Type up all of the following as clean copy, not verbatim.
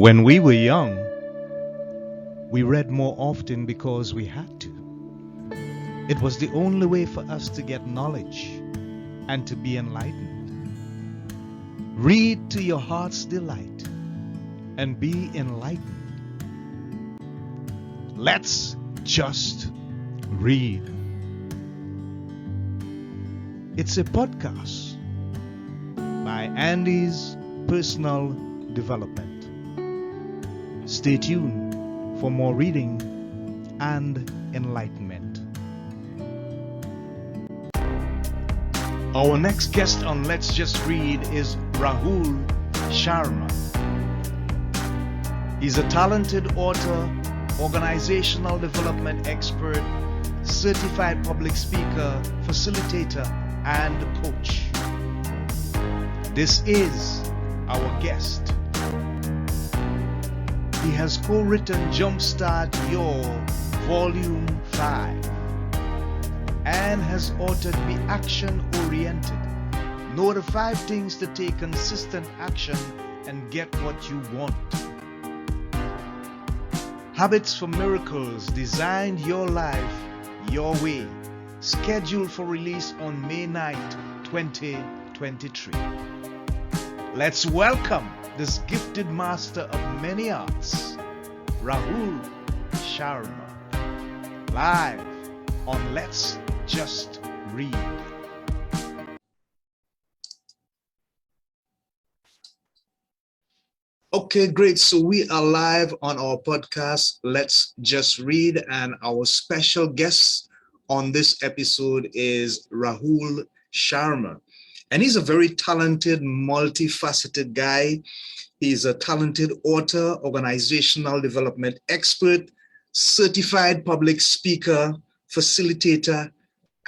When we were young, we read more often because we had to. It was the only way for us to get knowledge and to be enlightened. Read to your heart's delight and be enlightened. Let's just read. It's a podcast by Andy's Personal Development. Stay tuned for more reading and enlightenment. Our next guest on Let's Just Read is Rahul Sharma. He's a talented author, organizational development expert, certified public speaker, facilitator, and coach. This is our guest. He has co-written Jumpstart Your Volume 5 and has authored Be Action Oriented. Know the 5 things to take consistent action and get what you want. Habits for Miracles, Designed Your Life Your Way. Scheduled for release on May 9th, 2023. Let's welcome this gifted master of many arts, Rahul Sharma, live on Let's Just Read. Okay, great. So we are live on our podcast, Let's Just Read, and our special guest on this episode is Rahul Sharma. And he's a very talented, multifaceted guy. He's a talented author, organizational development expert, certified public speaker, facilitator,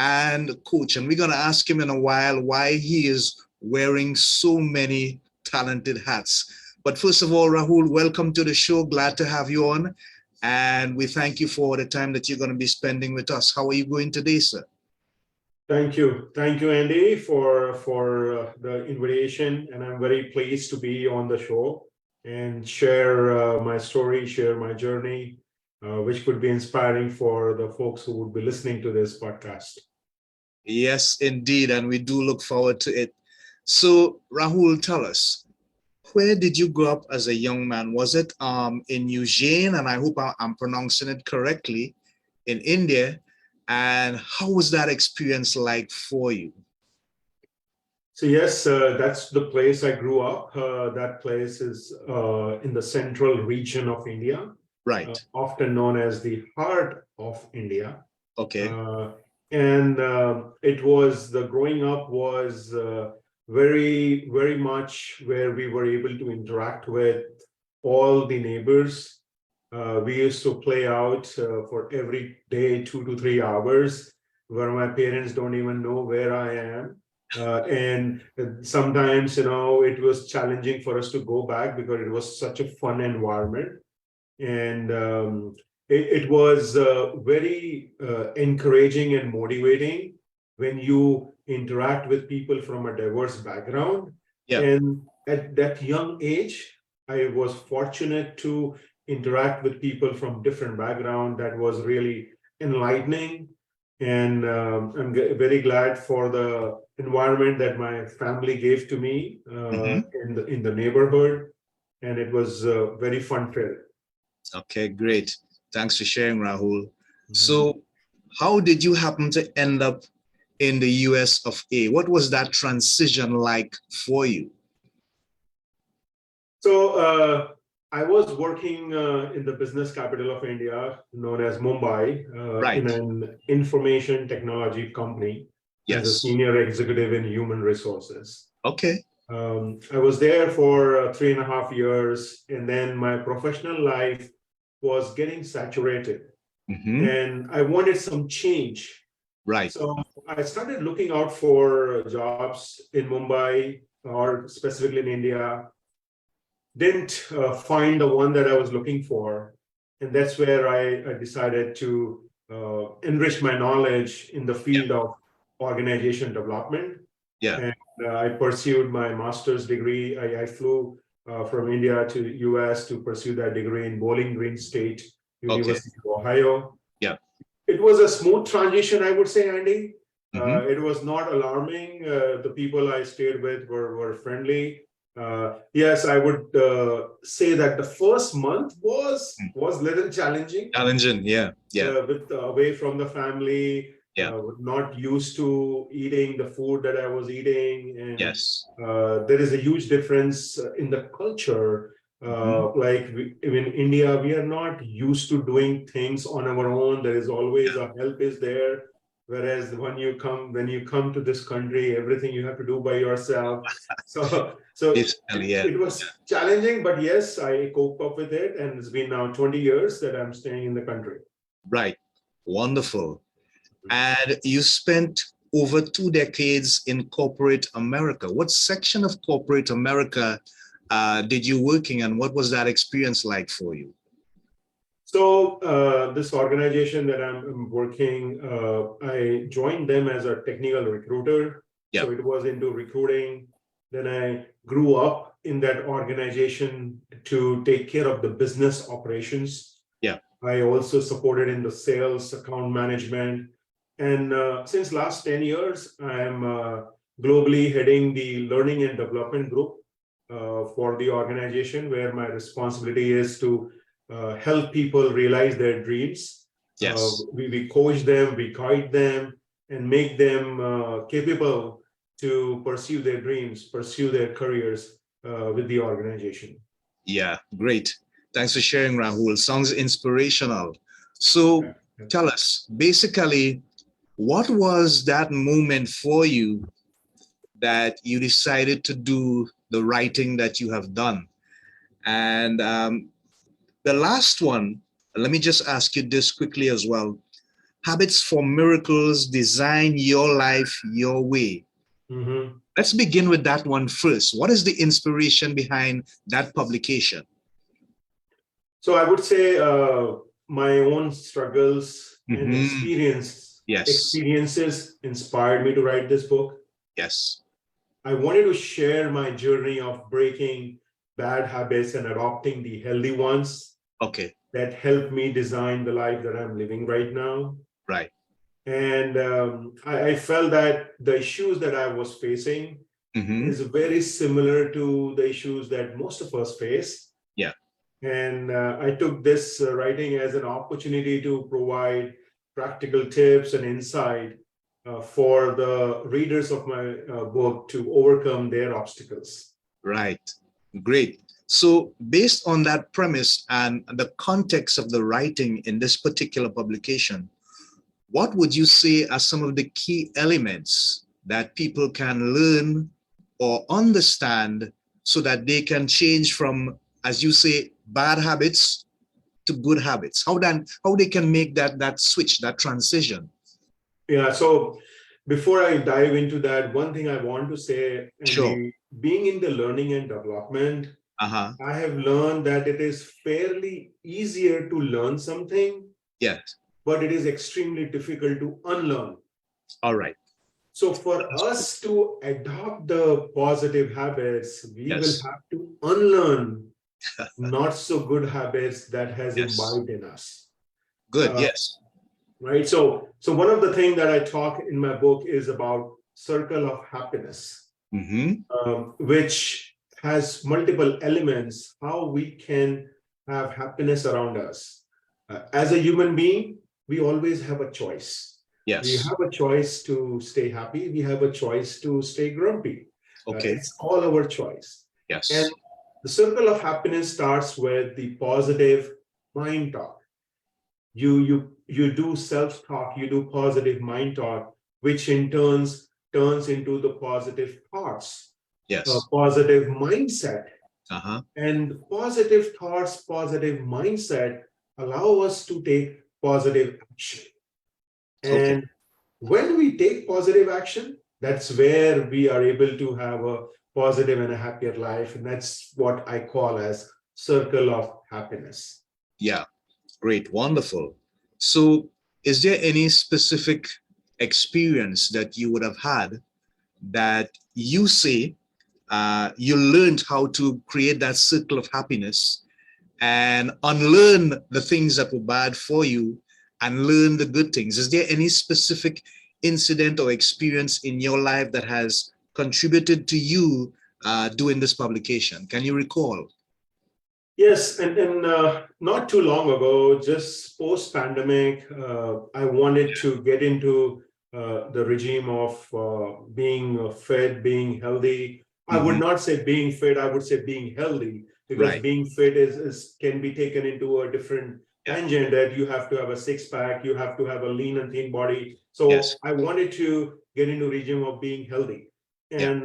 and coach. And we're going to ask him in a while why he is wearing so many talented hats. But first of all, Rahul, welcome to the show. Glad to have you on. And we thank you for the time that you're going to be spending with us. How are you going today, sir? Thank you, Andy, for the invitation, and I'm very pleased to be on the show and share my story, share my journey, which could be inspiring for the folks who would be listening to this podcast. Yes, indeed, and we do look forward to it. So, Rahul, tell us, where did you grow up as a young man? Was it in Ujjain, and I hope I'm pronouncing it correctly, in India? And how was that experience like for you? So yes, that's the place I grew up. That place is in the central region of India, right? Often known as the heart of India. Okay. And it was, the growing up was very, very much where we were able to interact with all the neighbors. We used to play out for every day 2 to 3 hours, where my parents don't even know where I am. And sometimes, it was challenging for us to go back because it was such a fun environment. And it was very encouraging and motivating when you interact with people from a diverse background. Yeah. And at that young age, I was fortunate to interact with people from different backgrounds. That was really enlightening. And I'm very glad for the environment that my family gave to me in the neighborhood. And it was very fun-filled. Okay, great. Thanks for sharing, Rahul. So how did you happen to end up in the US of A? What was that transition like for you? So I was working in the business capital of India, known as Mumbai, in an information technology company. Yes. As a senior executive in human resources. Okay. I was there for 3.5 years, and then my professional life was getting saturated, and I wanted some change. Right. So I started looking out for jobs in Mumbai, or specifically in India. Didn't find the one that I was looking for. And that's where I decided to enrich my knowledge in the field of organization development. Yeah. And I pursued my master's degree. I flew from India to US to pursue that degree in Bowling Green State Okay. University of Ohio. Yeah. It was a smooth transition, I would say, Andy. Mm-hmm. It was not alarming. The people I stayed with were friendly. Yes, I would say that the first month was little challenging. Challenging. Yeah. Yeah. With away from the family, Yeah. not used to eating the food that I was eating, and Yes. there is a huge difference in the culture. Mm-hmm. Like in India, we are not used to doing things on our own. There is always a help is there. Whereas when you come to this country, everything you have to do by yourself. So Basically, yeah. it was challenging, but yes, I cope up with it, and it's been now 20 years that I'm staying in the country. Right. Wonderful. And you spent over 2 decades in corporate America. What section of corporate America did you work in, and what was that experience like for you? So this organization that I'm working, I joined them as a technical recruiter. Yeah. So it was into recruiting. Then I grew up in that organization to take care of the business operations. Yeah. I also supported in the sales, account management. And since last 10 years, I'm globally heading the learning and development group for the organization, where my responsibility is to help people realize their dreams. Yes. We coach them, we guide them, and make them capable to pursue their dreams, pursue their careers with the organization. Yeah, great. Thanks for sharing, Rahul. Sounds inspirational. So Yeah. tell us, basically, what was that moment for you that you decided to do the writing that you have done? And the last one, let me just ask you this quickly as well. Habits for Miracles, Design Your Life Your Way. Mm-hmm. Let's begin with that one first. What is the inspiration behind that publication? So I would say my own struggles and Yes. experiences inspired me to write this book. Yes. I wanted to share my journey of breaking bad habits and adopting the healthy ones Okay. that helped me design the life that I'm living right now. Right. And I felt that the issues that I was facing is very similar to the issues that most of us face. Yeah. And I took this writing as an opportunity to provide practical tips and insight for the readers of my book to overcome their obstacles. Right. Great. So based on that premise and the context of the writing in this particular publication, what would you say are some of the key elements that people can learn or understand so that they can change from, as you say, bad habits to good habits? How they can make that switch, that transition? Yeah, so before I dive into that, one thing I want to say, Sure. Andy, being in the learning and development, I have learned that it is fairly easier to learn something. Yes. But it is extremely difficult to unlearn. All right. So for us to adopt the positive habits, we will have to unlearn not so good habits that has imbibed in us. Good. Yes. Right. So one of the things that I talk in my book is about circle of happiness, which has multiple elements, how we can have happiness around us. As a human being, we always have a choice. Yes. We have a choice to stay happy. We have a choice to stay grumpy. Okay. It's all our choice. Yes. And the circle of happiness starts with the positive mind talk. You do self-talk, you do positive mind talk, which in turns into the positive thoughts. Yes. Positive mindset. And positive thoughts, positive mindset allow us to take positive action. And when we take positive action, that's where we are able to have a positive and a happier life. And that's what I call as circle of happiness. Yeah, great, wonderful. So is there any specific experience that you would have had that you say you learned how to create that circle of happiness and unlearn the things that were bad for you and learn the good things. Is there any specific incident or experience in your life that has contributed to you doing this publication? Can you recall? Yes, and not too long ago, just post-pandemic, I wanted to get into the regime of being fit, being healthy. I would Mhm. not say being fit, I would say being healthy, because Right. being fit is can be taken into a different Yeah. tangent that you have to have a six-pack, you have to have a lean and thin body. Yes. So I wanted to get into regime of being healthy. Yeah. And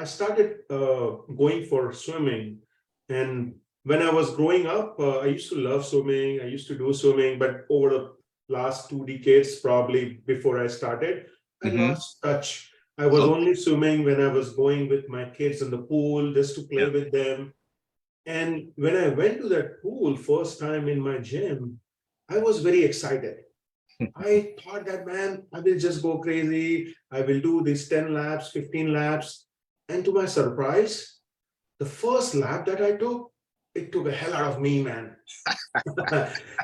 I started going for swimming. And when I was growing up, I used to love swimming. I used to do swimming, but over the last 2 decades, probably before I started, I Hmm. lost touch. I was Okay. only swimming when I was going with my kids in the pool just to play Yeah. with them. And when I went to that pool first time in my gym, I was very excited. I thought that, man, I will just go crazy. I will do these 10 laps, 15 laps. And to my surprise, the first lap that I took, it took a hell out of me, man.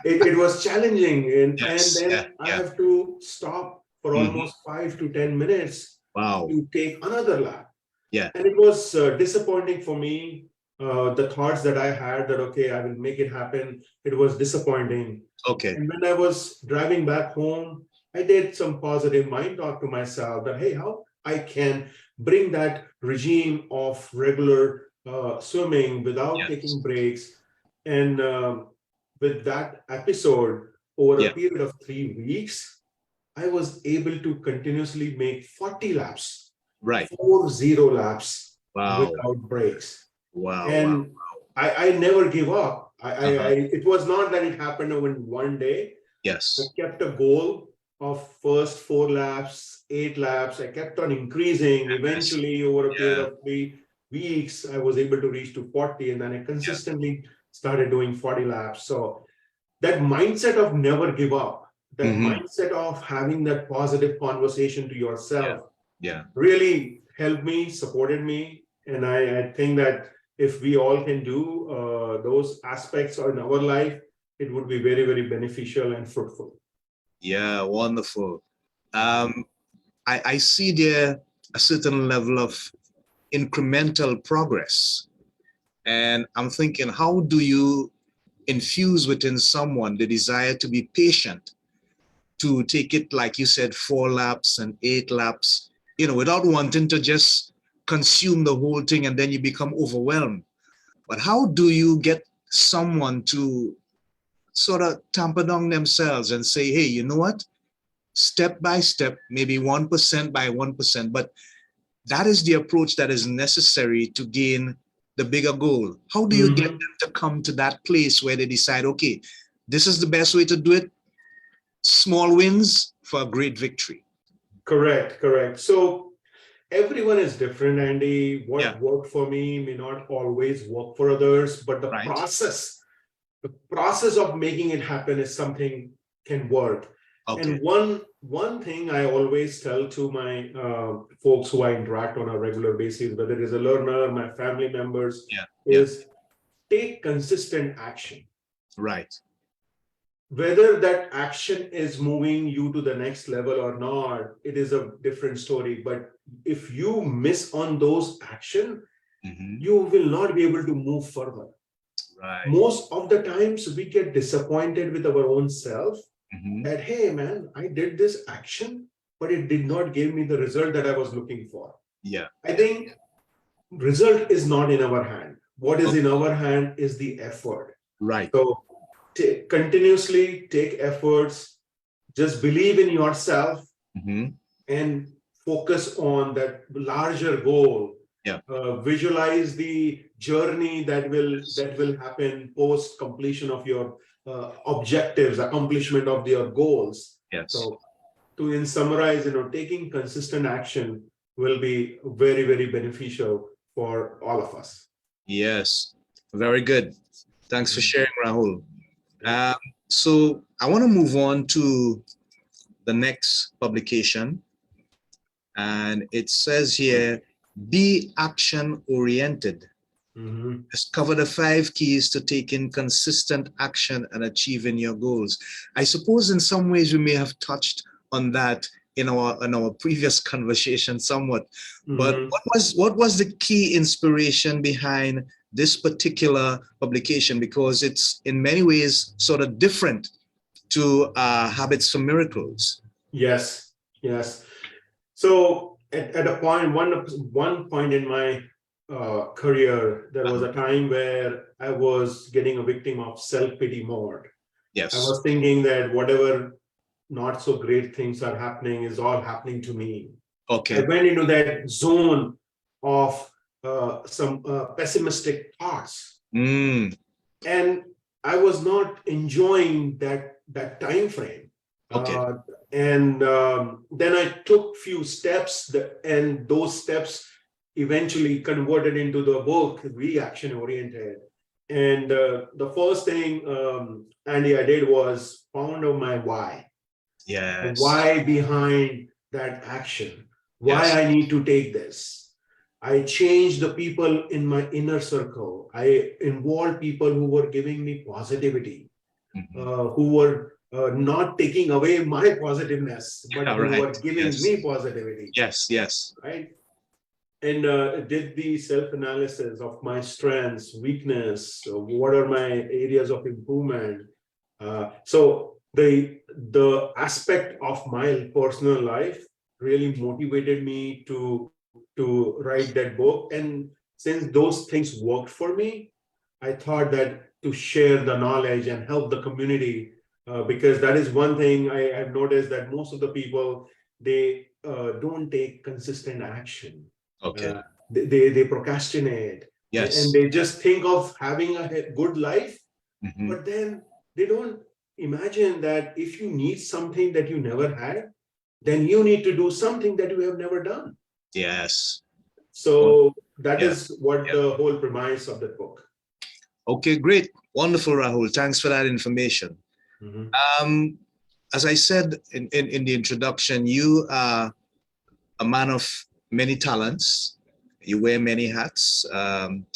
It was challenging. And Yes. Yeah. then I Yeah. have to stop for Hmm. almost 5 to 10 minutes Wow. to take another lap. Yeah. And it was disappointing for me. The thoughts that I had that, okay, I will make it happen, it was disappointing. Okay. And when I was driving back home, I did some positive mind talk to myself that, hey, how I can bring that regime of regular swimming without Yes. taking breaks. And with that episode, over a Yeah. period of 3 weeks, I was able to continuously make 40 laps, Right. 40 laps Wow. without breaks. Wow. Wow. And I never give up. Uh-huh. It was not that it happened in one day. I Yes. kept a goal of first 4 laps, 8 laps. I kept on increasing. Yes. Eventually, over a period Yeah. of 3 weeks, I was able to reach to 40, and then I Yeah. consistently started doing 40 laps. So that mindset of never give up, that Hmm. mindset of having that positive conversation to Yeah. yourself Yeah. really helped me, supported me. And I think that if we all can do those aspects in our life, it would be very, very beneficial and fruitful. Yeah. Wonderful. Um, I see there a certain level of incremental progress. And I'm thinking, how do you infuse within someone the desire to be patient, to take it, like you said, 4 laps and 8 laps, without wanting to just consume the whole thing and then you become overwhelmed? But how do you get someone to sort of tamper down themselves and say, hey, you know what? Step by step, maybe 1% by 1%, but that is the approach that is necessary to gain the bigger goal. How do you get Mhm. them to come to that place where they decide, okay, this is the best way to do it? Small wins for a great victory. Correct, correct. So everyone is different, Andy. Yeah. What worked for me may not always work for others, but Right. the process of making it happen is something can work. Okay. And one thing I always tell to my folks who I interact on a regular basis, whether it is a learner, my family members, Yeah. Yeah. is take consistent action. Right. Whether that action is moving you to the next level or not, it is a different story. But if you miss on those action, Hmm. you will not be able to move further. Right. Most of the times we get disappointed with our own self Hmm. that, hey man, I did this action, but it did not give me the result that I was looking for. Yeah. I Yeah. think result is not in our hand. What is Okay. in our hand is the effort. Right. So continuously take efforts, just believe in yourself Hmm. and focus on that larger goal. Yeah. Visualize the journey that will happen post completion of your objectives, accomplishment of your goals. Yes. So to in summarize, taking consistent action will be very, very beneficial for all of us. Yes. Very good. Thanks for Mhm. sharing, Rahul. Yeah. Um, so I want to move on to the next publication. And it says here, Be action oriented. Mhm. Discover the 5 keys to taking consistent action and achieving your goals. I suppose in some ways we may have touched on that in our previous conversation somewhat. But Mhm. what was the key inspiration behind this particular publication? Because it's in many ways sort of different to Habits for Miracles. Yes, yes. So at a point, one point in my career, there was a time where I was getting a victim of self-pity mode. I Yes. was thinking that whatever not so great things are happening is all happening to me. I Okay. went into that zone of some pessimistic thoughts, Mm, and I was not enjoying that time frame. okay. Uh, and then I took few steps, and those steps eventually converted into the book, Reaction Oriented. And the first thing, Andy, I did was found out my why, the Yes. why behind that action, why Yes. I need to take this. I changed the people in my inner circle. I involved people who were giving me positivity, Mhm. who were not taking away my positiveness, but All who right. were giving Yes. me positivity, Yes. Yes. right? And did the self-analysis of my strengths, weakness, what are my areas of improvement. So the aspect of my personal life really motivated me to write that book. And since those things worked for me, I thought that to share the knowledge and help the community, because that is one thing I've noticed, that most of the people, they don't take consistent action. Okay. Uh, they procrastinate, and Yes. they just think of having a good life, Mhm. but then they don't imagine that if you need something that you never had, then you need to do something that you have never done. Yes. Oh, So that yeah. is what Yeah. the whole premise of the book. Okay, great. Wonderful, Rahul. Thanks for that information. Mhm. Um, as I said in the introduction, you are a man of many talents. You wear many hats.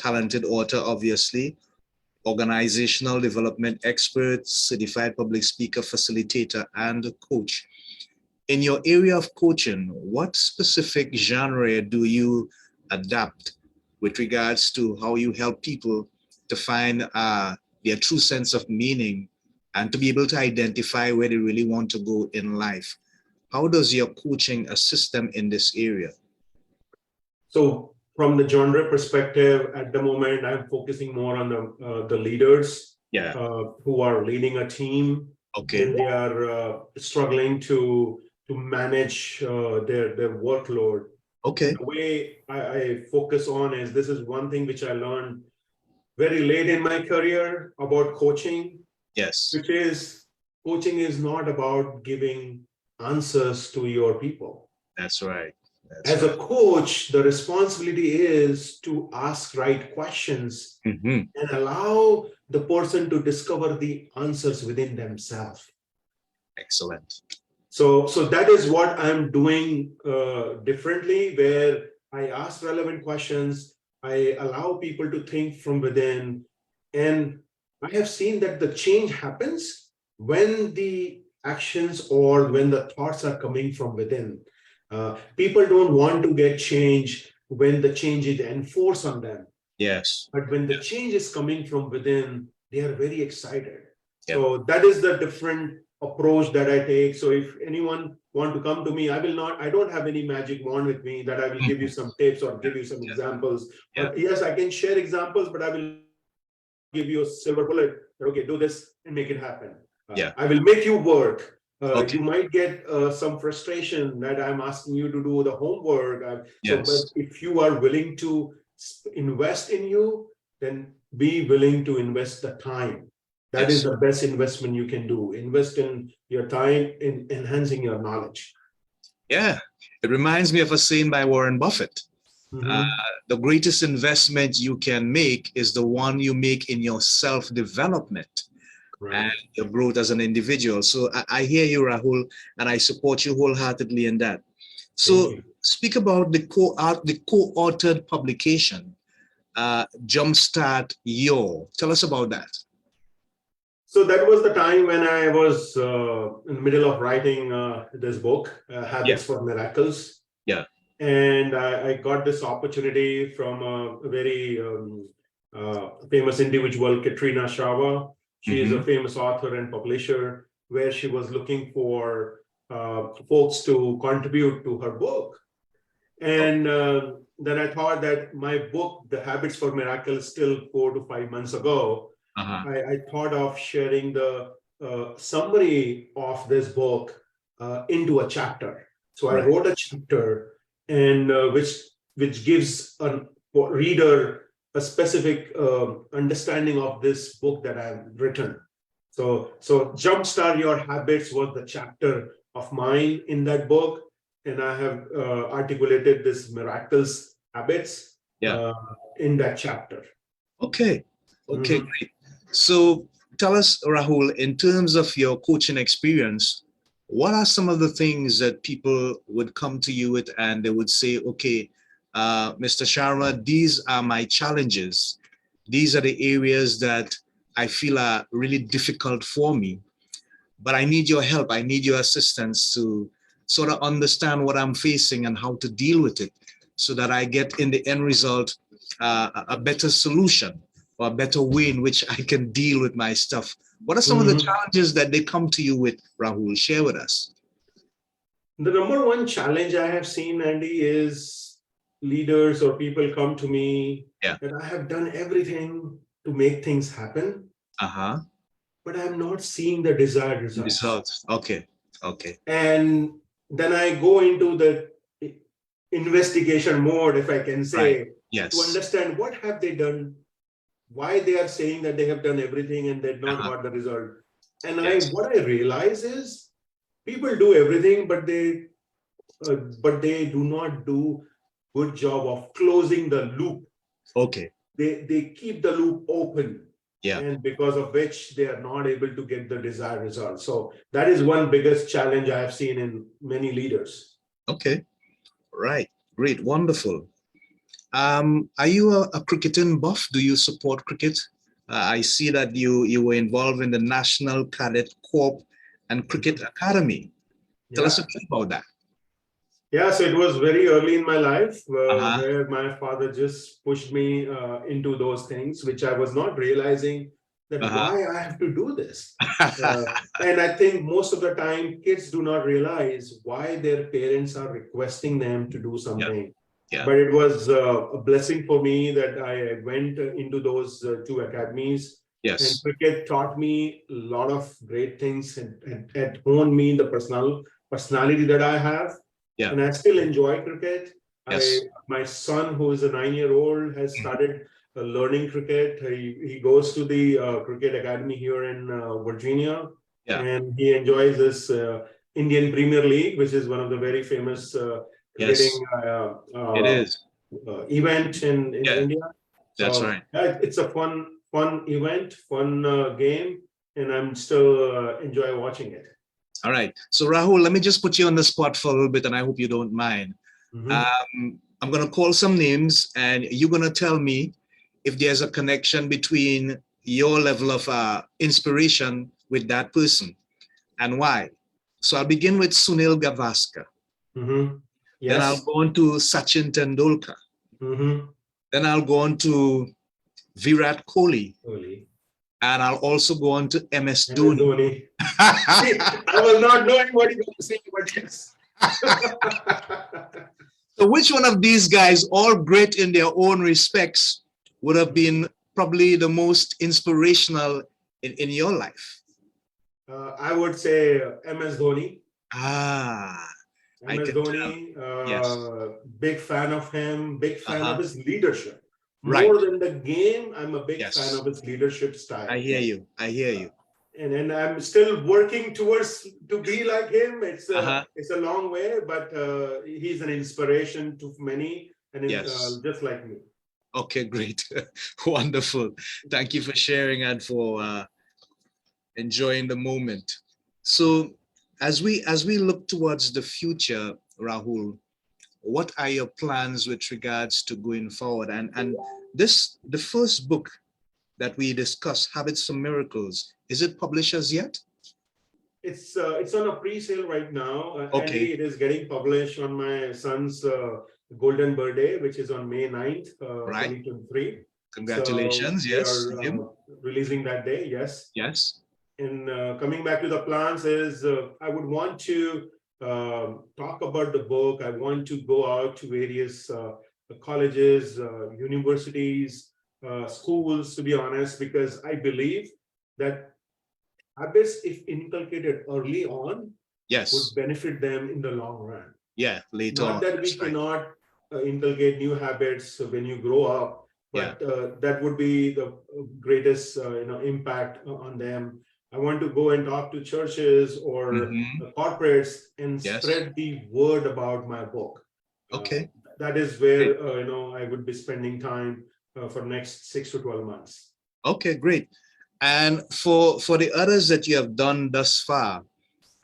Talented author, obviously, organizational development expert, certified public speaker, facilitator, and coach. In your area of coaching, what specific genre do you adapt with regards to how you help people to find their true sense of meaning and to be able to identify where they really want to go in life? How does your coaching assist them in this area? So from the genre perspective, at the moment, I'm focusing more on the leaders Yeah. who are leading a team, Okay. and they are struggling to manage their workload. And Okay. the way I focus on is, this is one thing which I learned very late in my career about coaching, Yes. which is coaching is not about giving answers to your people. That's right. That's As right. a coach, the responsibility is to ask right questions Hmm. and allow the person to discover the answers within themselves. Excellent. So that is what I'm doing differently, where I ask relevant questions, I allow people to think from within, and I have seen that the change happens when the actions or when the thoughts are coming from within. People don't want to get change when the change is enforced on them. Yes. But when the change is coming from within, they are very excited. Yep. So that is the different approach that I take. So if anyone want to come to me, I don't have any magic wand with me that I will give you Mhm. some tips or give you some Yeah. examples. Yeah. But yes, I can share examples, but I will not give you a silver bullet. Okay, do this and make it happen. I Yeah. will make you work. You Okay. might get some frustration that I'm asking you to do the homework. But Yes. if you are willing to invest in you, then be willing to invest the time. That is Yes. the best investment you can do. Invest in your time in enhancing your knowledge. Yeah. It reminds me of a saying by Warren Buffett. Uh, Mhm. the greatest investment you can make is the one you make in your self development and Right. your growth as an individual. So I hear you, Rahul, and I support you wholeheartedly in that. Thank So you. speak about the co-authored publication, Jumpstart Your. Tell us about that. So that was the time when I was in the middle of writing this book, Yeah, Habits for Miracles. yeah. And I got this opportunity from a very famous individual, Katrina Shava. She is a Mm-hmm. famous author and publisher, where she was looking for folks to contribute to her book. Oh, And then I thought that my book, The Habits for Miracles, still 4 to 5 months ago, uh-huh. I thought of sharing the summary of this book into a chapter. So I Right. wrote a chapter, and which gives a reader a specific understanding of this book that I've written. So Jumpstart Your Habits was the chapter of mine in that book, and I have articulated this miracles habits Yeah. in that chapter. Okay. Okay, Mhm. great. So tell us, Rahul, in terms of your coaching experience, what are some of the things that people would come to you with and they would say, okay, Mr. Sharma, these are my challenges. These are the areas that I feel are really difficult for me, but I need your help. I need your assistance to sort of understand what I'm facing and how to deal with it so that I get in the end result a better solution or a better way in which I can deal with my stuff. What are some of the Mhm. challenges that they come to you with, Rahul? Share with us. The number one challenge I have seen, Andy, is leaders or people come to me Yeah. that I have done everything to make things happen, Uh-huh. but I'm not seeing the desired results. Results. Okay. Okay. And then I go into the investigation mode, if I can Right. say, to Yes. understand what have they done, why they are saying that they have done everything and they've not Uh-huh. got the result. And Yes. what I realize is people do everything, but they do not do good job of closing the loop. Okay. They keep the loop open, Yeah. and because of which they are not able to get the desired result. So that is one biggest challenge I have seen in many leaders. Okay. Right. Great. Wonderful. Are you a cricketing buff? Do you support cricket? I see that you were involved in the National Cadet Corps and Cricket Academy. Tell us a Yeah. bit about that. Yeah, so it was very early in my life Uh-huh. where my father just pushed me into those things, which I was not realizing that Uh-huh. why I have to do this. Uh, and I think most of the time kids do not realize why their parents are requesting them to do Yeah. something. Yeah. But it was a blessing for me that I went into those two academies. And Yes. cricket taught me a lot of great things and honed me the personality that I have, Yeah. and I still enjoy cricket. Yes. My son, who is a 9-year-old, has started learning cricket. He goes to the cricket academy here in Virginia, Yeah. and he enjoys this Indian Premier League, which is one of the very famous cricketing Yes. It is. event in Yeah. India. That's So right. it's a fun event, fun game, and I'm still enjoy watching it. All right. So Rahul, let me just put you on the spot for a little bit, and I hope you don't mind. Mhm. I'm going to call some names, and you're going to tell me if there's a connection between your level of inspiration with that person and why. So I'll begin with Sunil Gavaskar. Mhm. Then I'll Yes. go on to Sachin Tendulkar. Mhm. Then I'll go on to Virat Kohli. Only. And I'll also go on to MS MS Dhoni. Dhoni. See, I was not knowing what you're going to say, but yes. So which one of these guys, all great in their own respects, would have been probably the most inspirational in your life? I would say MS Dhoni. Ah, I MS can tell. Dhoni, Yes. big fan of him, big fan of Uh-huh. his leadership. Right. More than the game, I'm a big fan Yes. of his leadership I style. hear you. I hear you. And I'm still working towards to be like him. Uh-huh. It's a long way, but he's an inspiration to many, and Yes. just like me. Okay, great. Wonderful. Thank you for sharing and for enjoying the moment. So as we look towards the future, Rahul, what are your plans with regards to going forward? And this, the first book that we discussed, Habits from Miracles, is it published as yet? It's on a pre-sale right now. Okay, Andy, it is getting published on my son's golden birthday, which is on May 9th, right. 2023. So Congratulations. we Yes, are to him. releasing that day, yes. Yes. And coming back to the plans is I would want to talk about the book. I want to go out to various colleges, universities, schools, to be honest, because I believe that habits, if inculcated early on, would Yes. benefit them in the long run. Yeah, later Not on. that we That's right. cannot inculcate new habits when you grow up, Yeah. but that would be the greatest impact on them. I want to go and talk to churches or Hmm. corporates and Yes. spread the word about my book. Uh, Okay. that is where Great. I would be spending time for next 6 to 12 months. Okay, great. And for the others that you have done thus far,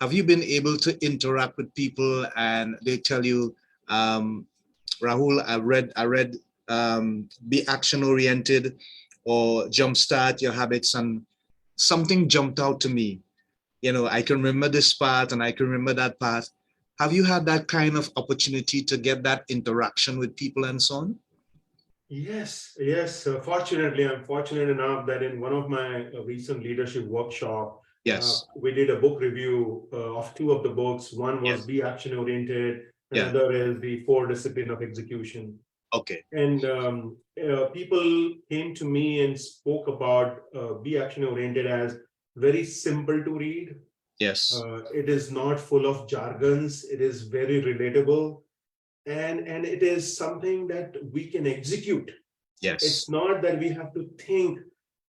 have you been able to interact with people and they tell you, um, Rahul, I read be action oriented or jumpstart your habits, and something jumped out to me. You know, I can remember this part and I can remember that part. Have you had that kind of opportunity to get that interaction with people and so on? Yes, yes. Fortunately, I'm fortunate enough that in one of my recent leadership workshop, Yes. we did a book review of two of the books. One was Yes. Be Action Oriented, Yeah. another is the Four Discipline of Execution. Okay. And people came to me and spoke about Be Action Oriented as very simple to read. Yes. It is not full of jargons. It is very relatable, and it is something that we can execute. Yes. It's not that we have to think,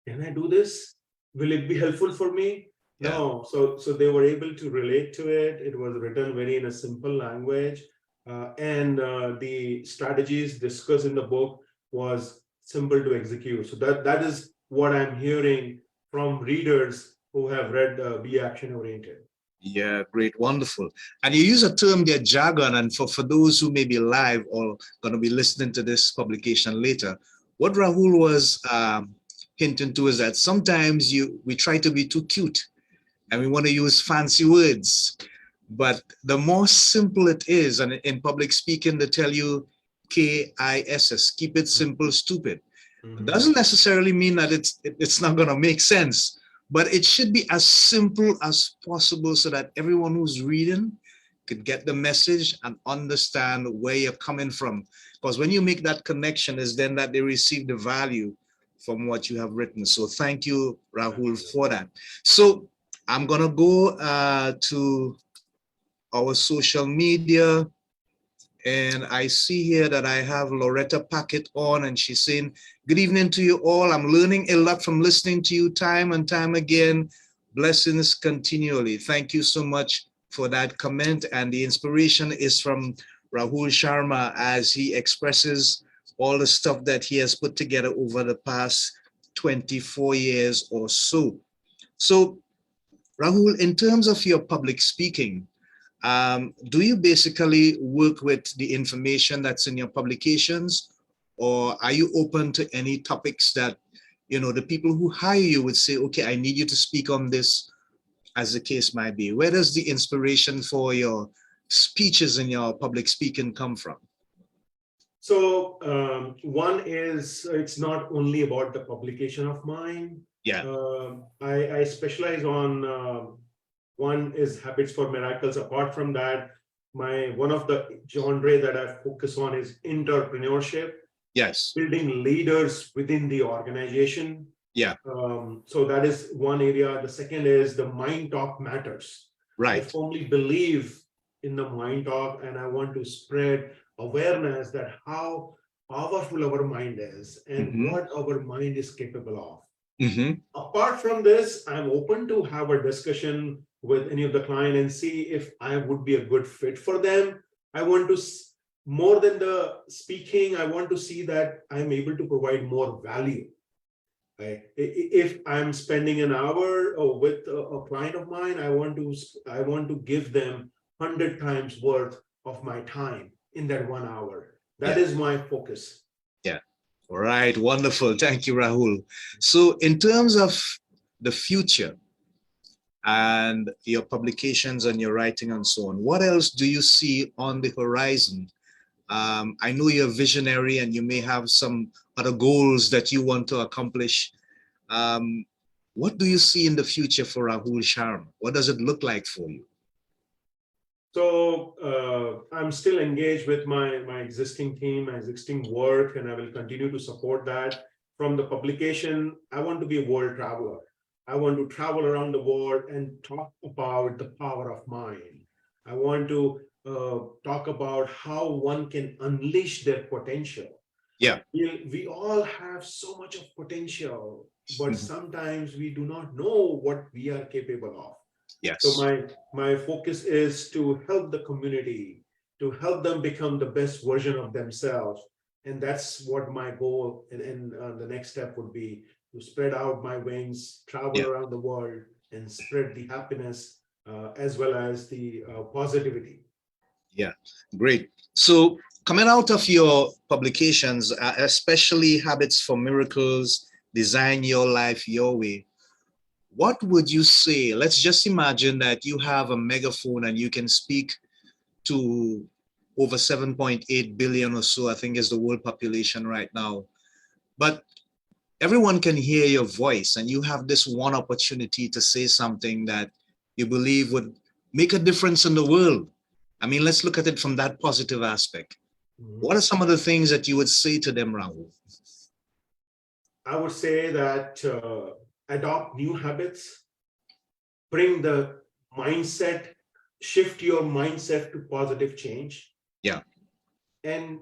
can I do this? Will it be helpful for me? Yeah. No. So they were able to relate to it. It was written very in a simple language. And the strategies discussed in the book was simple to execute. So that is what I'm hearing from readers who have read Be Action Oriented. Yeah, great, wonderful. And you use a term there, jargon, and for those who may be live or going to be listening to this publication later, what Rahul was hinting to is that sometimes we try to be too cute and we want to use fancy words. But the more simple it is, and in public speaking, they tell you KISS, keep it simple, stupid. It Mhm. doesn't necessarily mean that it's not going to make sense, but it should be as simple as possible so that everyone who's reading could get the message and understand where you're coming from. Because when you make that connection, is then that they receive the value from what you have written. So thank you, Rahul, Absolutely. for that. So I'm gonna go to our social media. And I see here that I have Loretta Packet on, and she's saying, good evening to you all. I'm learning a lot from listening to you time and time again. Blessings continually. Thank you so much for that comment. And the inspiration is from Rahul Sharma as he expresses all the stuff that he has put together over the past 24 years or so. So, Rahul, in terms of your public speaking, do you basically work with the information that's in your publications, or are you open to any topics that, you know, the people who hire you would say, okay, I need you to speak on this, as the case might be? Where does the inspiration for your speeches and your public speaking come from? So one is it's not only about the publication of mine. Yeah. I specialize on one is habits for miracles. Apart from that, my one of the genre that I focus on is entrepreneurship, Yes. building leaders within the organization. Yeah. So that is one area. The second is the mind talk matters. I Right. firmly believe in the mind talk, and I want to spread awareness that how powerful our mind is and Mm-hmm. what our mind is capable of. Mm-hmm. Apart from this, I'm open to have a discussion with any of the client and see if I would be a good fit for them. I want to, more than the speaking, I want to see that I'm able to provide more value. Right? If I'm spending an hour with a client of mine, I want to give them 100 times worth of my time. in that 1 hour. That Yeah. is my focus. Yeah. All right. Wonderful. Thank you, Rahul. So, in terms of the future and your publications and your writing and so on, what else do you see on the horizon? I know you're visionary and you may have some other goals that you want to accomplish. Um, what do you see in the future for Rahul Sharma? What does it look like for you? So I'm still engaged with my existing team, my existing work, and I will continue to support that. From the publication, I want to be a world traveler. I want to travel around the world and talk about the power of mind. I want to talk about how one can unleash their potential. Yeah. We all have so much of potential, but sometimes we do not know what we are capable of. So Yes. my focus is to help the community, to help them become the best version of themselves. And that's what my goal and the next step would be, to spread out my wings, travel Yeah. around the world, and spread the happiness as well as the positivity. Yeah. Great. So, coming out of your publications, especially Habits for Miracles, Design Your Life Your Way, what would you say? Let's just imagine that you have a megaphone and you can speak to over 7.8 billion or so, I think is the world population right now. But everyone can hear your voice and you have this one opportunity to say something that you believe would make a difference in the world. I mean, let's look at it from that positive aspect. What Mhm. are some of the things that you would say to them, Rahul? I would say that adopt new habits, bring the mindset, shift your mindset to positive change, Yeah. and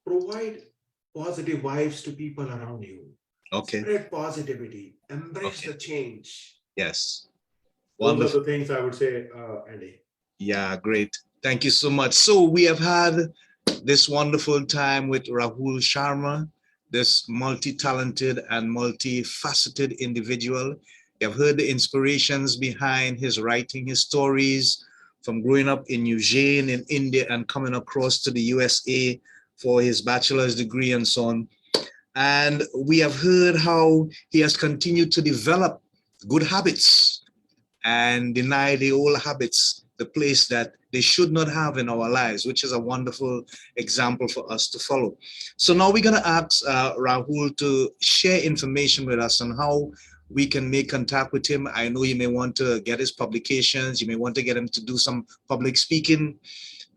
provide positive vibes to people around you. Okay. Spread positivity, embrace Okay. the change. Yes. Those are Wonderful. the things I would say, Andy. Yeah, great. Thank you so much. So we have had this wonderful time with Rahul Sharma, this multi-talented and multifaceted individual. You've heard the inspirations behind his writing, his stories from growing up in Ujjain in India and coming across to the USA for his bachelor's degree and so on. And we have heard how he has continued to develop good habits and deny the old habits the place that they should not have in our lives, which is a wonderful example for us to follow. So now we're going to ask Rahul to share information with us on how we can make contact with him. I know you may want to get his publications, you may want to get him to do some public speaking.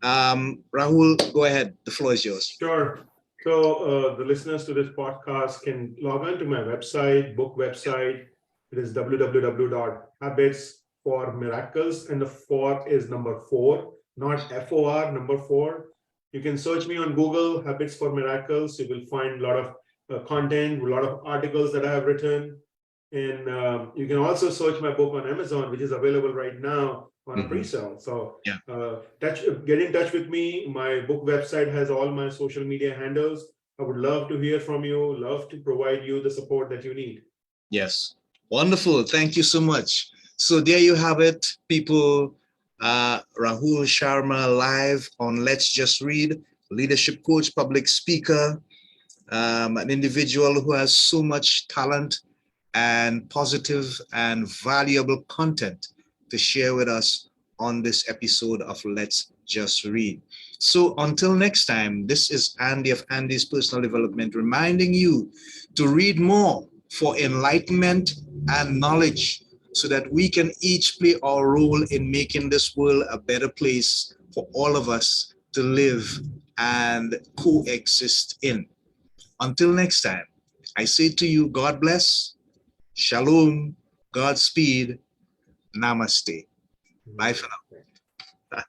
Rahul, go ahead. The floor is yours. Sure. So the listeners to this podcast can log on to my website, book website. It is www.habitsformiracles, and the four is number four, not FOR, number four. You can search me on Google, Habits for Miracles. You will find a lot of content, a lot of articles that I have written. And you can also search my book on Amazon, which is available right now on a Mhm. pre-sale. So Yeah. get in touch with me. My book website has all my social media handles. I would love to hear from you, love to provide you the support that you need. Yes. Wonderful. Thank you so much. So there you have it, people. Rahul Sharma live on Let's Just Read, leadership coach, public speaker, an individual who has so much talent and positive and valuable content to share with us on this episode of Let's Just Read. So until next time, this is Andy of Andy's Personal Development reminding you to read more for enlightenment and knowledge so that we can each play our role in making this world a better place for all of us to live and coexist in. Until next time, I say to you, God bless, Shalom, Godspeed, Namaste. Bye for now.